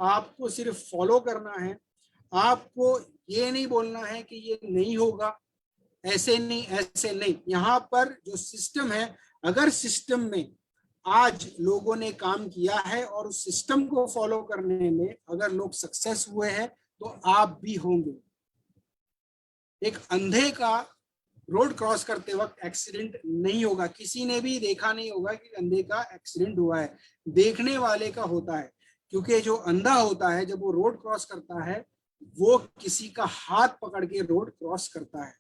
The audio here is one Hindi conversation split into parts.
आपको सिर्फ फॉलो करना है। आपको ये नहीं बोलना है कि ये नहीं होगा, ऐसे नहीं ऐसे नहीं। यहाँ पर जो सिस्टम है, अगर सिस्टम में आज लोगों ने काम किया है और उस सिस्टम को फॉलो करने में अगर लोग सक्सेस हुए हैं तो आप भी होंगे। एक अंधे का रोड क्रॉस करते वक्त एक्सीडेंट नहीं होगा, किसी ने भी देखा नहीं होगा कि अंधे का एक्सीडेंट हुआ है, देखने वाले का होता है। क्योंकि जो अंधा होता है जब वो रोड क्रॉस करता है वो किसी का हाथ पकड़ के रोड क्रॉस करता है।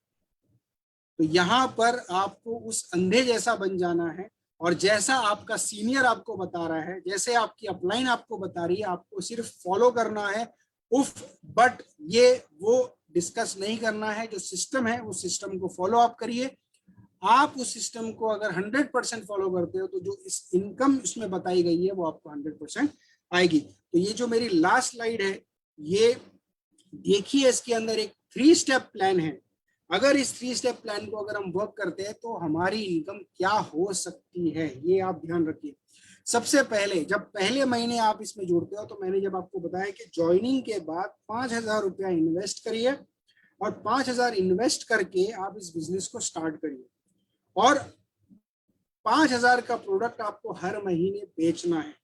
तो यहाँ पर आपको उस अंधे जैसा बन जाना है, और जैसा आपका सीनियर आपको बता रहा है, जैसे आपकी अपलाइन आपको बता रही है, आपको सिर्फ फॉलो करना है। उफ बट ये वो डिस्कस नहीं करना है। जो सिस्टम है उस सिस्टम को फॉलो आप करिए। आप उस सिस्टम को अगर 100% फॉलो करते हो तो जो इस इनकम इसमें बताई गई है वो आपको 100% आएगी। तो ये जो मेरी लास्ट स्लाइड है ये देखिए, इसके अंदर एक 3 स्टेप प्लान है। अगर इस 3 स्टेप प्लान को अगर हम वर्क करते हैं तो हमारी इनकम क्या हो सकती है, ये आप ध्यान रखिए। सबसे पहले जब पहले महीने आप इसमें जुड़ते हो तो मैंने जब आपको बताया कि ज्वाइनिंग के बाद 5,000 रुपया इन्वेस्ट करिए, और 5,000 इन्वेस्ट करके आप इस बिजनेस को स्टार्ट करिए, और 5,000 का प्रोडक्ट आपको हर महीने बेचना है।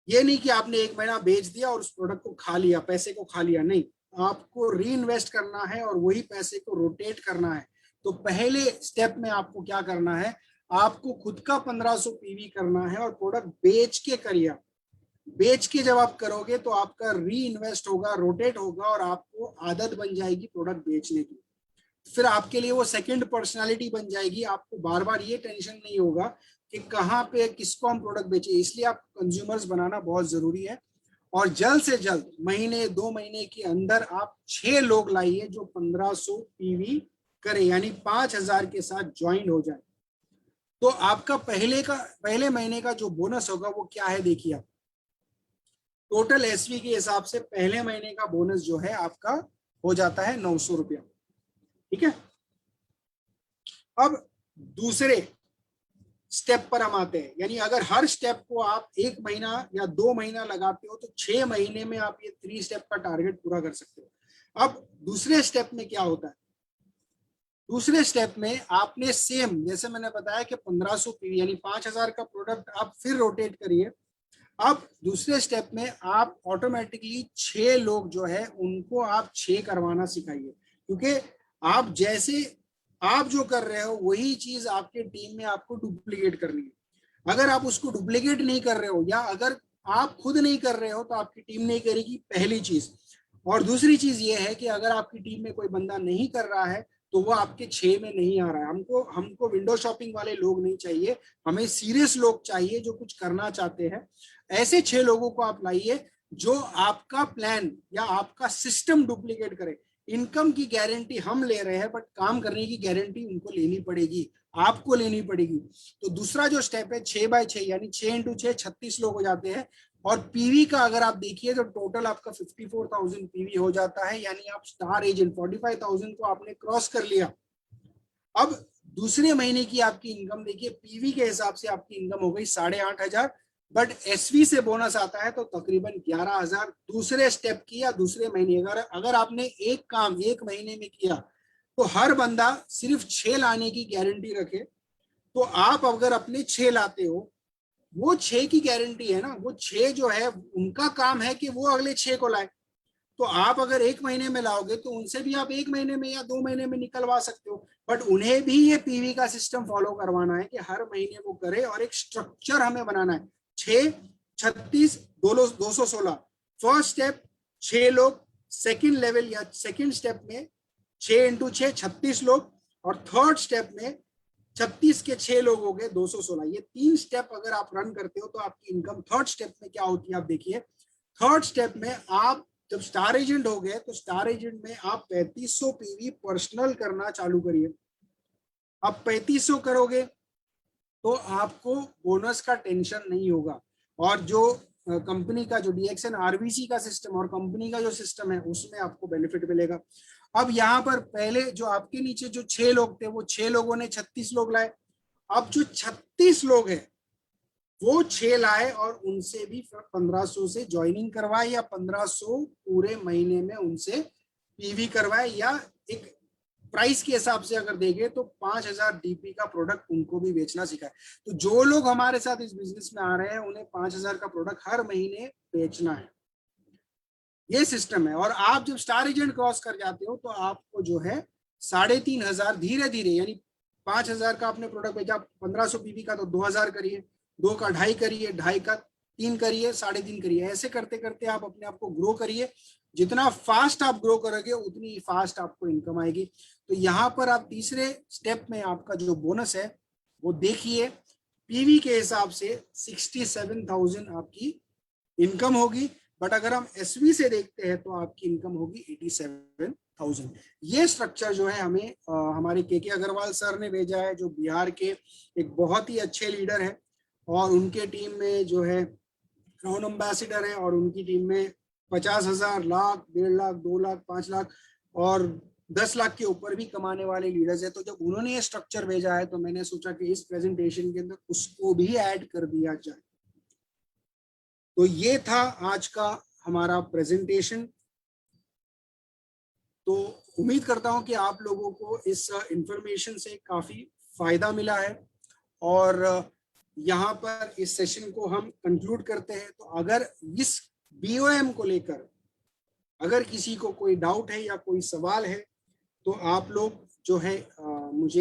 ये नहीं कि आपने एक महीना बेच दिया और उस प्रोडक्ट को खा लिया, पैसे को खा लिया, नहीं, आपको री इन्वेस्ट करना है और वही पैसे को रोटेट करना है। तो पहले स्टेप में आपको क्या करना है, आपको खुद का 1500 पीवी करना है और प्रोडक्ट बेच के करिए। बेच के जब आप करोगे तो आपका री इन्वेस्ट होगा, रोटेट होगा, और आपको आदत बन जाएगी प्रोडक्ट बेचने की। फिर आपके लिए वो सेकंड पर्सनालिटी बन जाएगी। आपको बार बार ये टेंशन नहीं होगा कि कहाँ पे किसको हम प्रोडक्ट बेचे। इसलिए आप कंज्यूमर्स बनाना बहुत जरूरी है, और जल्द से जल्द महीने 2 महीने के अंदर आप 6 लोग लाइए जो 1500 पीवी करें, यानी 5,000 के साथ ज्वाइन हो जाए। तो आपका पहले महीने का जो बोनस होगा वो क्या है, देखिए आप टोटल एसवी के हिसाब से पहले महीने का बोनस जो है आपका हो जाता है 900 रुपया। ठीक है, अब दूसरे स्टेप पर हम आते हैं। यानी अगर हर स्टेप को आप 1 महीना या 2 महीना लगाते हो तो 6 महीने में आप ये 3 स्टेप का टारगेट पूरा कर सकते हो। अब दूसरे स्टेप में क्या होता है, दूसरे स्टेप में आपने सेम जैसे मैंने बताया कि 1500 पीवी यानी 5,000 का प्रोडक्ट आप फिर रोटेट करिए। अब दूसरे स्टेप में आप ऑटोमेटिकली 6 लोग जो है उनको आप 6 करवाना सिखाइए, क्योंकि आप जैसे आप जो कर रहे हो वही चीज आपके टीम में आपको डुप्लीकेट करनी है। अगर आप उसको डुप्लीकेट नहीं कर रहे हो या अगर आप खुद नहीं कर रहे हो तो आपकी टीम नहीं करेगी, पहली चीज। और दूसरी चीज ये है कि अगर आपकी टीम में कोई बंदा नहीं कर रहा है तो वो आपके 6 में नहीं आ रहा है। हमको विंडो शॉपिंग वाले लोग नहीं चाहिए, हमें सीरियस लोग चाहिए जो कुछ करना चाहते हैं। ऐसे 6 लोगों को आप लाइए जो आपका प्लान या आपका सिस्टम डुप्लीकेट करे। इनकम की गारंटी हम ले रहे हैं बट काम करने की गारंटी उनको लेनी पड़ेगी, आपको लेनी पड़ेगी। तो दूसरा जो स्टेप है 6x6 यानी 6x6 36 लोग हो जाते हैं। और पीवी का अगर आप देखिए तो टोटल आपका 54,000 पीवी हो जाता है, यानी आप स्टार एजेंट 45,000 को आपने क्रॉस कर लिया। अब दूसरे महीने की आपकी इनकम देखिए, पीवी के हिसाब से आपकी इनकम हो गई 8,500, बट एसवी से बोनस आता है तो तकरीबन 11,000 दूसरे स्टेप की या दूसरे महीने। अगर आपने एक काम 1 महीने में किया तो हर बंदा सिर्फ 6 लाने की गारंटी रखे। तो आप अगर अपने 6 लाते हो, वो 6 की गारंटी है ना, वो 6 जो है उनका काम है कि वो अगले 6 को लाए। तो आप अगर 1 महीने में लाओगे तो उनसे भी आप 1 महीने में या 2 महीने में निकलवा सकते हो, बट उन्हें भी ये पीवी का सिस्टम फॉलो करवाना है कि हर महीने वो करे, और एक स्ट्रक्चर हमें बनाना है। 6 36 216 फर्स्ट स्टेप 6 लोग, सेकंड लेवल या सेकंड स्टेप में 6x6 36 लोग, और थर्ड स्टेप में 36 के 6 लोग हो गए 216। ये 3 स्टेप अगर आप रन करते हो तो आपकी इनकम थर्ड स्टेप में क्या होती है आप देखिए। थर्ड स्टेप में आप जब स्टार एजेंट हो गए तो स्टार एजेंट में आप 3500 पीवी पर्सनल करना चालू करिए। अब 3500 करोगे तो आपको बोनस का टेंशन नहीं होगा, और जो कंपनी का जो डीएक्सएन आरबीसी का सिस्टम और कंपनी का जो सिस्टम है उसमें आपको बेनिफिट मिलेगा। अब यहाँ पर पहले जो आपके नीचे जो 6 लोग थे वो 6 लोगों ने 36 लोग लाए। अब जो 36 लोग हैं वो 6 लाए और उनसे भी 1500 से ज्वाइनिंग करवाए, या 1500 पूरे महीने में उनसे पीवी करवाए, या एक प्राइस के हिसाब से अगर देंगे तो 5000 डीपी का प्रोडक्ट उनको भी बेचना सिखाए। तो जो लोग हमारे साथ इस बिजनेस में आ रहे हैं उन्हें 5000 का प्रोडक्ट हर महीने बेचना है, ये सिस्टम है। और आप जब स्टार एजेंट क्रॉस कर जाते हो तो आपको जो है 3500 धीरे धीरे, यानी 5000 का आपने प्रोडक्ट बेचा, 1500 पीवी का तो 2000 करिए, 2 का 2.5 करिए, 2.5 का 3 करिए, 3.5 करिए, ऐसे करते करते आप अपने आप को ग्रो करिए। जितना फास्ट आप ग्रो करोगे उतनी फास्ट आपको इनकम आएगी। तो यहाँ पर आप तीसरे स्टेप में आपका जो बोनस है वो देखिए, पीवी के हिसाब से 67,000 आपकी इनकम होगी, बट अगर हम एसवी से देखते हैं तो आपकी इनकम होगी 87,000। ये स्ट्रक्चर जो है हमें हमारे के अग्रवाल सर ने भेजा है, जो बिहार के एक बहुत ही अच्छे लीडर हैं, और उनके टीम में जो है क्राउन एम्बेसडर है, और उनकी टीम में 50,000, लाख, 1.5 लाख, 2 लाख, 5 लाख और 10 लाख के ऊपर भी कमाने वाले लीडर्स है। तो जब उन्होंने ये स्ट्रक्चर भेजा है तो मैंने सोचा कि इस प्रेजेंटेशन के अंदर उसको भी ऐड कर दिया जाए। तो ये था आज का हमारा प्रेजेंटेशन। तो उम्मीद करता हूं कि आप लोगों को इस इंफॉर्मेशन से काफी फायदा मिला है, और यहाँ पर इस सेशन को हम कंक्लूड करते हैं। तो अगर इस बीओएम को लेकर अगर किसी को कोई डाउट है या कोई सवाल है तो आप लोग जो है मुझे